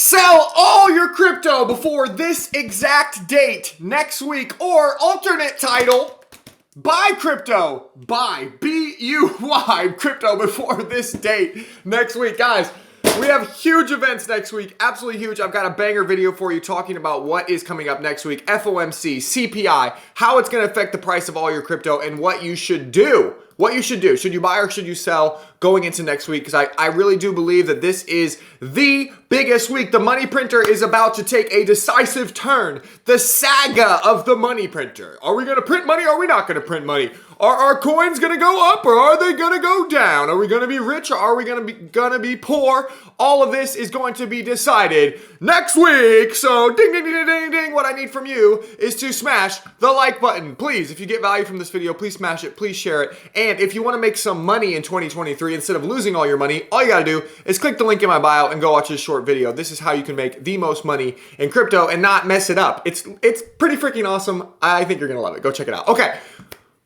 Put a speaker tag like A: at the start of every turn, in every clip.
A: Sell all your crypto before this exact date next week, or alternate title, buy crypto, buy, B-U-Y, crypto before this date next week. Guys, we have huge events next week, absolutely huge. I've got a banger video for you talking about what is coming up next week, FOMC, CPI, how it's going to affect the price of all your crypto, and what you should do. What you should do. Should you buy or should you sell going into next week? Because I really do believe that this is the biggest week. The money printer is about to take a decisive turn. The saga of the money printer. Are we going to print money or are we not going to print money? Are our coins going to go up or are they going to go down? Are we going to be rich or are we going to be poor? All of this is going to be decided next week. So ding, ding, ding, ding, ding. What I need from you is to smash the like button. Please, if you get value from this video, please smash it. Please share it. And if you want to make some money in 2023, instead of losing all your money, all you got to do is click the link in my bio and go watch this short video. This is how you can make the most money in crypto and not mess it up. It's pretty freaking awesome. I think you're going to love it. Go check it out. Okay.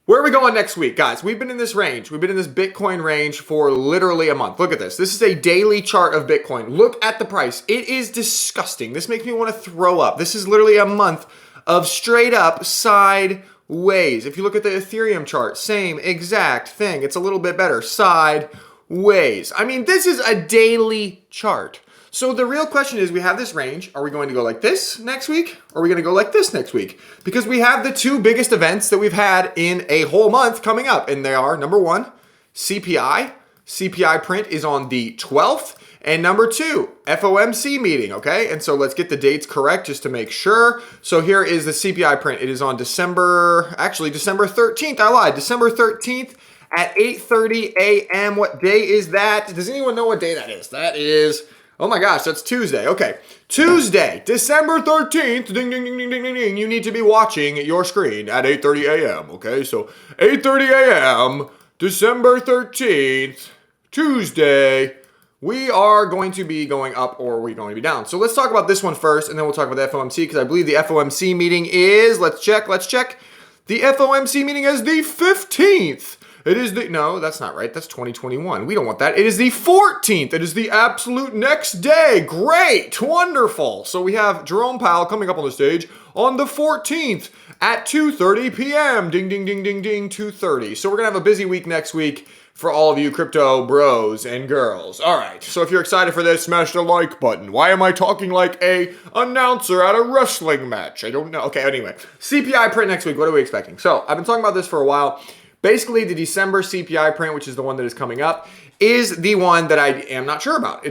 A: Where are we going next week? Guys, we've been in this range. We've been in this Bitcoin range for literally a month. Look at this. This is a daily chart of Bitcoin. Look at the price. It is disgusting. This makes me want to throw up. This is literally a month of straight up sideways. If you look at the Ethereum chart, same exact thing. It's a little bit better. Sideways. I mean, this is a daily chart. So the real question is, we have this range. Are we going to go like this next week? Or are we going to go like this next week? Because we have the two biggest events that we've had in a whole month coming up. And they are, number one, CPI. CPI print is on the 12th. And number two, FOMC meeting, okay? And so let's get the dates correct just to make sure. So here is the CPI print. It is on December 13th. I lied, December 13th at 8:30 a.m. What day is that? Does anyone know what day that is? That is... oh my gosh, that's Tuesday. Okay, Tuesday, December 13th, ding, ding, ding, ding, ding, ding, ding. You need to be watching your screen at 8:30 a.m., okay? So 8:30 a.m., December 13th, Tuesday, we are going to be going up or we're going to be down. So let's talk about this one first, and then we'll talk about the FOMC, because I believe the FOMC meeting is, let's check. The FOMC meeting is the 15th. It is no, that's not right. That's 2021. We don't want that. It is the 14th. It is the absolute next day. Great. Wonderful. So we have Jerome Powell coming up on the stage on the 14th at 2:30 p.m. Ding, ding, ding, ding, ding, 2:30. So we're going to have a busy week next week for all of you crypto bros and girls. All right. So if you're excited for this, smash the like button. Why am I talking like a announcer at a wrestling match? I don't know. Okay, anyway. CPI print next week. What are we expecting? So I've been talking about this for a while. Basically, the December CPI print, which is the one that is coming up, is the one that I am not sure about.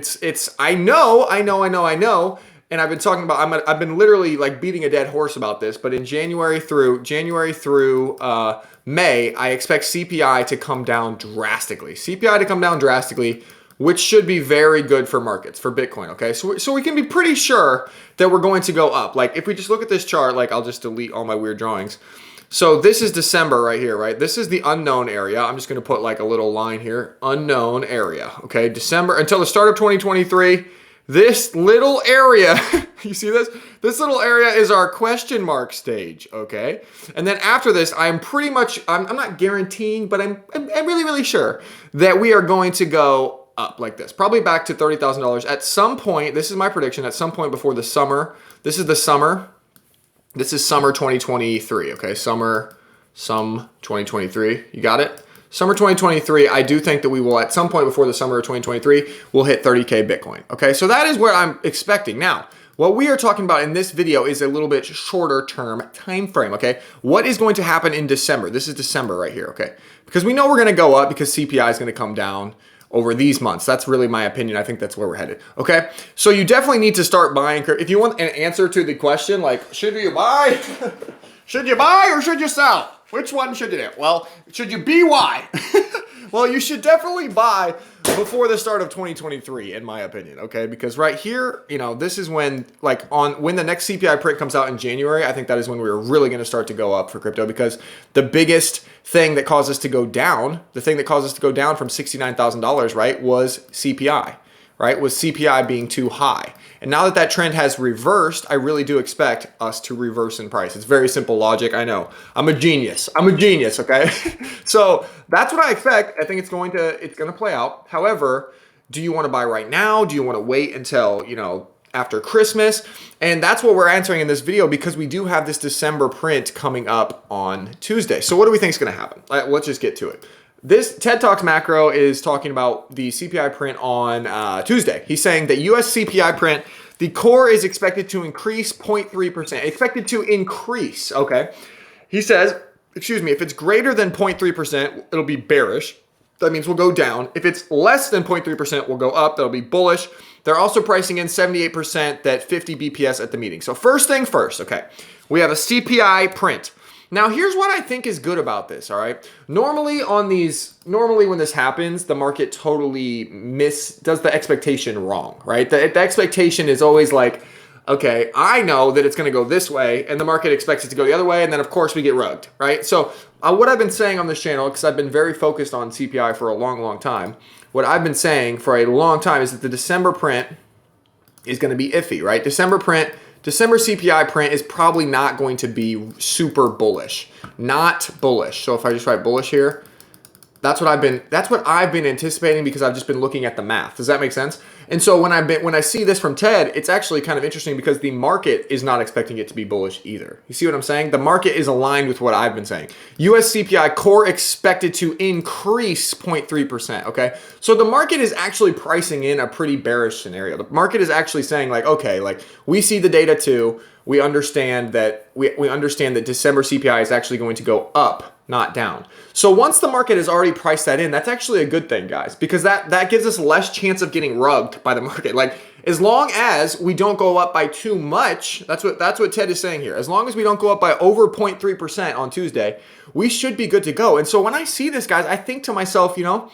A: I know, and I've been talking about, I've been literally like beating a dead horse about this, but in January through May, I expect CPI to come down drastically. Which should be very good for markets, for Bitcoin, okay? So we can be pretty sure that we're going to go up. Like, if we just look at this chart, like, I'll just delete all my weird drawings. So this is December right here, right? This is the unknown area. I'm just going to put like a little line here. Unknown area, okay? December until the start of 2023. This little area, you see this? This little area is our question mark stage, okay? And then after this, I'm not guaranteeing, but I'm really, really sure that we are going to go up like this. Probably back to $30,000 at some point. This is my prediction, at some point before the summer. This is summer 2023, okay? Summer 2023. You got it? Summer 2023, I do think that we will, at some point before the summer of 2023, we'll hit 30K Bitcoin, okay? So that is what I'm expecting. Now, what we are talking about in this video is a little bit shorter term time frame, okay? What is going to happen in December? This is December right here, okay? Because we know we're going to go up because CPI is going to come down over these months. That's really my opinion. I think that's where we're headed. Okay. So you definitely need to start buying. If you want an answer to the question, like, should you buy? Should you buy or should you sell? Which one should you do? Well, should you BY? Well, you should definitely buy before the start of 2023, in my opinion, okay? Because right here, this is when, when the next CPI print comes out in January, I think that is when we're really going to start to go up for crypto, because the biggest thing that caused us to go down, from $69,000, right, was CPI, right? Was CPI being too high. And now that that trend has reversed, I really do expect us to reverse in price. It's very simple logic. I know. I'm a genius, okay? So that's what I expect. I think it's going to play out. However, do you want to buy right now? Do you want to wait until, after Christmas. And that's what we're answering in this video because we do have this December print coming up on Tuesday. So what do we think is going to happen? Let's just get to it. This TED Talks Macro is talking about the CPI print on Tuesday. He's saying that US CPI print, the core is expected to increase 0.3%. Expected to increase, okay? He says, excuse me, if it's greater than 0.3%, it'll be bearish. That means we'll go down. If it's less than 0.3%, we'll go up. That'll be bullish. They're also pricing in 78% that 50 BPS at the meeting. So first thing first, okay, we have a CPI print. Now, here's what I think is good about this, all right? Normally when this happens, the market totally does the expectation wrong, right? The expectation is always like, okay, I know that it's going to go this way, and the market expects it to go the other way, and then, of course, we get rugged, right? So what I've been saying on this channel, because I've been very focused on CPI for a long, long time, what I've been saying for a long time is that the December print is going to be iffy, right? December CPI print is probably not going to be super bullish. Not bullish. So if I just write bullish here, that's what I've been anticipating because I've just been looking at the math. Does that make sense? And so when I see this from Ted, it's actually kind of interesting because the market is not expecting it to be bullish either. You see what I'm saying? The market is aligned with what I've been saying. US CPI core expected to increase 0.3%, okay? So the market is actually pricing in a pretty bearish scenario. The market is actually saying like, okay, like we see the data too. We understand that we understand that December CPI is actually going to go up, not down. So once the market has already priced that in, that's actually a good thing, guys, because that gives us less chance of getting rugged by the market. Like as long as we don't go up by too much, that's what Ted is saying here. As long as we don't go up by over 0.3% on Tuesday, we should be good to go. And so when I see this, guys, I think to myself, you know,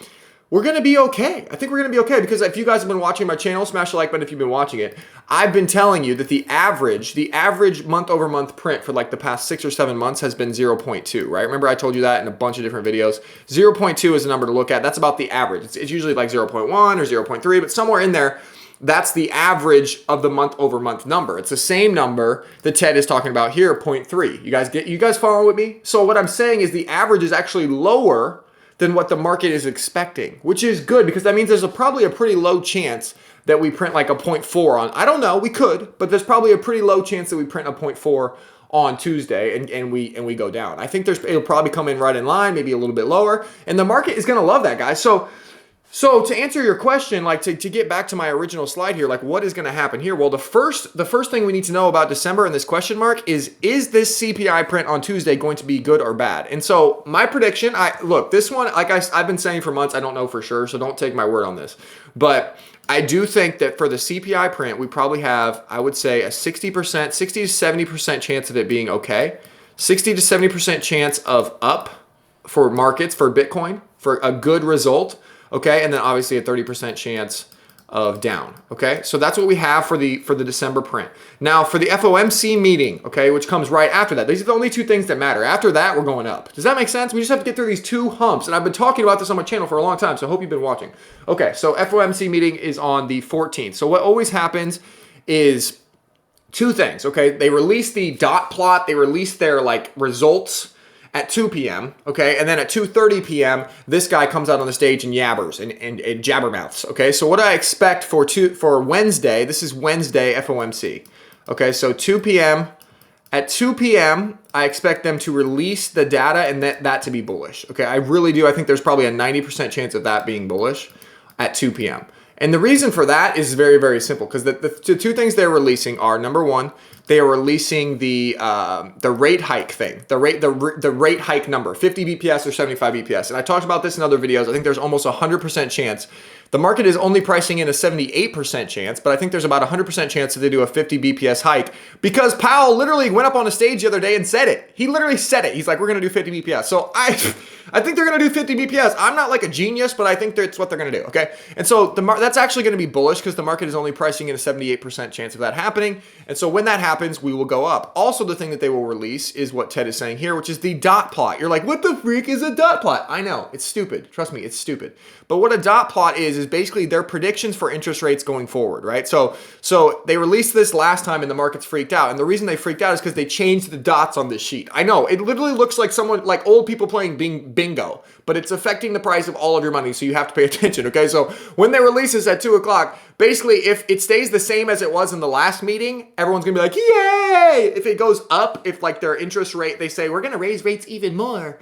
A: we're going to be okay. I think we're going to be okay because if you guys have been watching my channel, smash the like button if you've been watching it. I've been telling you that the average month over month print for like the past 6 or 7 months has been 0.2, right? Remember I told you that in a bunch of different videos. 0.2 is a number to look at. That's about the average. It's usually like 0.1 or 0.3, but somewhere in there, that's the average of the month over month number. It's the same number that Ted is talking about here, 0.3. You guys follow with me? So what I'm saying is the average is actually lower than what the market is expecting, which is good because that means there's probably a pretty low chance that we print like a 0.4 on. I don't know, we could, but there's probably a pretty low chance that we print a 0.4 on Tuesday and we go down. I think it'll probably come in right in line, maybe a little bit lower, and the market is going to love that, guys. So to answer your question, like to get back to my original slide here, like what is going to happen here? Well, the first thing we need to know about December and this question mark is this CPI print on Tuesday going to be good or bad? And so my prediction, this one, like I've been saying for months, I don't know for sure, so don't take my word on this. But I do think that for the CPI print, we probably have, I would say, a 60 to 70% chance of it being okay. 60 to 70% chance of up for markets, for Bitcoin, for a good result. Okay, and then obviously a 30% chance of down. Okay, so that's what we have for the December print. Now for the FOMC meeting, okay, which comes right after that. These are the only two things that matter. After that, we're going up. Does that make sense? We just have to get through these two humps, and I've been talking about this on my channel for a long time, so I hope you've been watching. Okay, so FOMC meeting is on the 14th. So what always happens is two things. Okay, they release the dot plot. They release their like results at 2 p.m., okay? And then at 2:30 p.m., this guy comes out on the stage and yabbers and jabbermouths, okay? So what I expect for Wednesday, this is Wednesday FOMC, okay? So 2 p.m., at 2 p.m., I expect them to release the data and that to be bullish, okay? I really do. I think there's probably a 90% chance of that being bullish at 2 p.m. And the reason for that is very, very simple because the two things they're releasing are, number one, they are releasing the rate hike thing, the rate hike number, 50 BPS or 75 BPS. And I talked about this in other videos. I think there's almost a 100% chance. The market is only pricing in a 78% chance, but I think there's about a 100% chance that they do a 50 BPS hike because Powell literally went up on a stage the other day and said it. He literally said it. He's like, we're going to do 50 BPS. So I think they're going to do 50 BPS. I'm not like a genius, but I think that's what they're going to do, okay? And so that's actually going to be bullish because the market is only pricing in a 78% chance of that happening. And so when that happens, we will go up. Also, the thing that they will release is what Ted is saying here, which is the dot plot. You're like, what the freak is a dot plot? I know, it's stupid. Trust me, it's stupid. But what a dot plot is basically their predictions for interest rates going forward, right? So they released this last time and the markets freaked out. And the reason they freaked out is because they changed the dots on this sheet. I know, it literally looks like like old people playing bingo, but it's affecting the price of all of your money, so you have to pay attention, okay? So when they release this at 2 o'clock, basically, if it stays the same as it was in the last meeting, everyone's gonna be like, yay! If it goes up, if like their interest rate, they say we're gonna raise rates even more,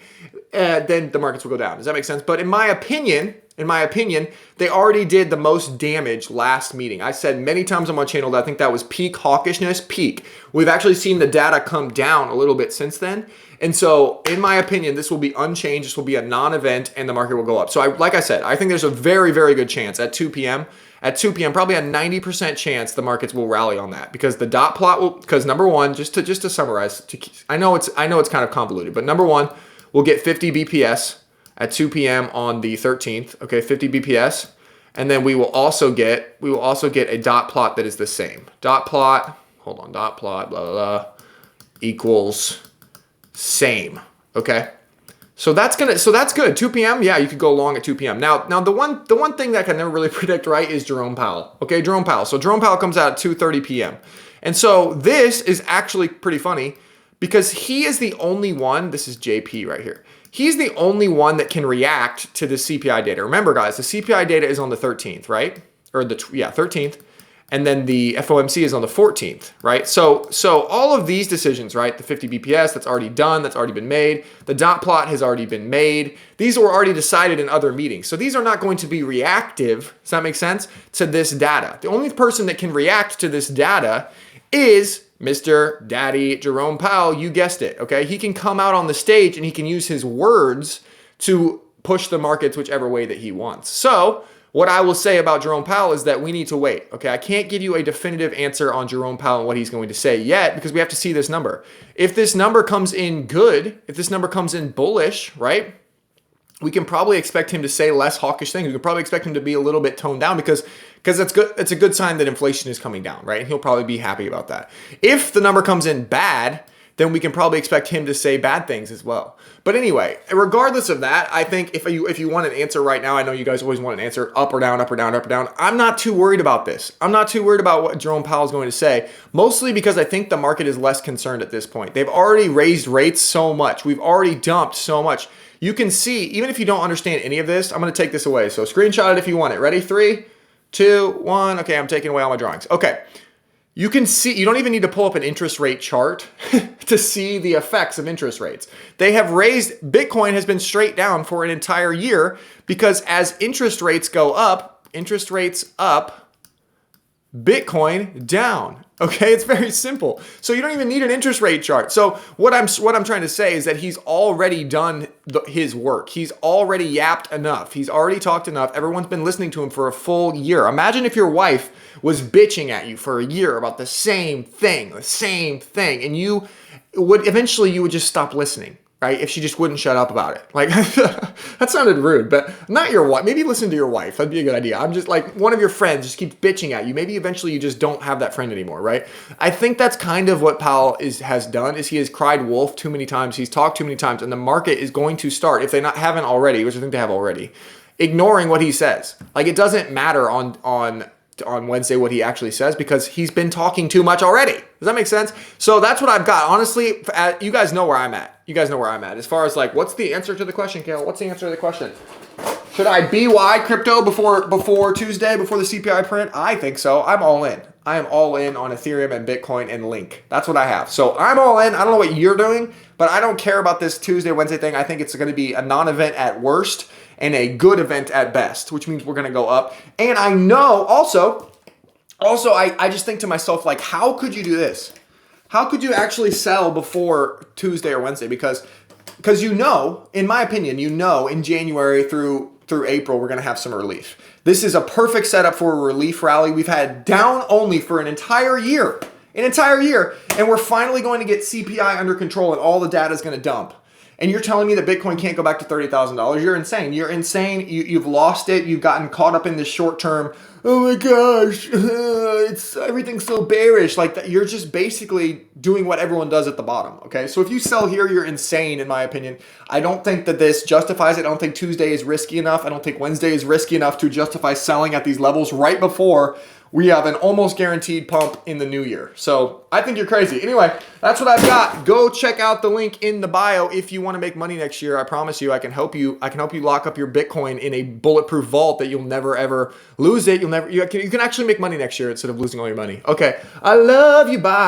A: then the markets will go down. Does that make sense? But in my opinion, they already did the most damage last meeting. I said many times on my channel that I think that was peak hawkishness, peak. We've actually seen the data come down a little bit since then. And so, in my opinion, this will be unchanged. This will be a non-event, and the market will go up. So, like I said, I think there's a very, very good chance at 2 p.m. At 2 p.m., probably a 90% chance the markets will rally on that, because the dot plot will. Because number one, just to summarize, I know it's kind of convoluted, but number one, we'll get 50 BPS at 2 p.m. on the 13th. Okay, 50 BPS, and then we will also get a dot plot that is the same. Dot plot. Hold on. Dot plot. Blah blah blah. Equals same. Okay. So that's good. 2 p.m. Yeah, you could go long at 2 p.m. Now the one thing that I can never really predict, right, is Jerome Powell. Okay, Jerome Powell. So Jerome Powell comes out at 2:30 p.m. And so this is actually pretty funny, because he is the only one. This is JP right here. He's the only one that can react to the CPI data. Remember, guys, the CPI data is on the 13th, right? Or 13th. And then the FOMC is on the 14th, right? So all of these decisions, right? The 50 BPS, that's already done, that's already been made. The dot plot has already been made. These were already decided in other meetings. So these are not going to be reactive, does that make sense, to this data. The only person that can react to this data is Mr. Daddy Jerome Powell. You guessed it, okay? He can come out on the stage and he can use his words to push the markets whichever way that he wants. So what I will say about Jerome Powell is that we need to wait, okay? I can't give you a definitive answer on Jerome Powell and what he's going to say yet, because we have to see this number. If this number comes in good, if this number comes in bullish, right, we can probably expect him to say less hawkish things. We can probably expect him to be a little bit toned down, because that's good. It's a good sign that inflation is coming down, right? And he'll probably be happy about that. If the number comes in bad, then we can probably expect him to say bad things as well. But anyway, regardless of that, I think if you want an answer right now, I know you guys always want an answer up or down, up or down, up or down. I'm not too worried about this. I'm not too worried about what Jerome Powell is going to say, mostly because I think the market is less concerned at this point. They've already raised rates so much. We've already dumped so much. You can see, even if you don't understand any of this, I'm going to take this away. So screenshot it if you want it. Ready? 3, 2, 1. Okay, I'm taking away all my drawings. Okay. You can see, you don't even need to pull up an interest rate chart to see the effects of interest rates. They have raised, Bitcoin has been straight down for an entire year, because as interest rates go up, interest rates up, Bitcoin down. Okay, it's very simple. So you don't even need an interest rate chart. So what I'm trying to say is that he's already done his work. He's already yapped enough. He's already talked enough. Everyone's been listening to him for a full year. Imagine if your wife was bitching at you for a year about the same thing, and you would just stop listening. Right? If she just wouldn't shut up about it. Like, that sounded rude, but not your wife. Maybe listen to your wife. That'd be a good idea. I'm just like, one of your friends just keeps bitching at you. Maybe eventually you just don't have that friend anymore, right? I think that's kind of what Powell has done, is he has cried wolf too many times. He's talked too many times, and the market is going to start, if they haven't already, which I think they have already, ignoring what he says. Like, it doesn't matter on Wednesday what he actually says, because he's been talking too much already. Does that make sense? So that's what I've got. Honestly, you guys know where I'm at. You guys know where I'm at. As far as like, what's the answer to the question, Kale? What's the answer to the question? Should I BY crypto before Tuesday, before the CPI print? I think so. I'm all in. I am all in on Ethereum and Bitcoin and Link. That's what I have. So I'm all in. I don't know what you're doing, but I don't care about this Tuesday, Wednesday thing. I think it's going to be a non-event at worst and a good event at best, which means we're going to go up. And I know also I just think to myself, like, how could you do this? How could you actually sell before Tuesday or Wednesday? Because in my opinion, in January through April, we're going to have some relief. This is a perfect setup for a relief rally. We've had down only for an entire year, and we're finally going to get CPI under control, and all the data is going to dump. And you're telling me that Bitcoin can't go back to $30,000? You're insane. You're insane. You've lost it. You've gotten caught up in this short term. Oh my gosh, everything's so bearish. Like that, you're just basically doing what everyone does at the bottom. Okay, so if you sell here, you're insane, in my opinion. I don't think that this justifies it. I don't think Tuesday is risky enough. I don't think Wednesday is risky enough to justify selling at these levels right before we have an almost guaranteed pump in the new year. So I think you're crazy. Anyway, that's what I've got. Go check out the link in the bio if you want to make money next year. I promise you, I can help you. I can help you lock up your Bitcoin in a bulletproof vault that you'll never ever lose it. You can actually make money next year instead of losing all your money. Okay, I love you. Bye.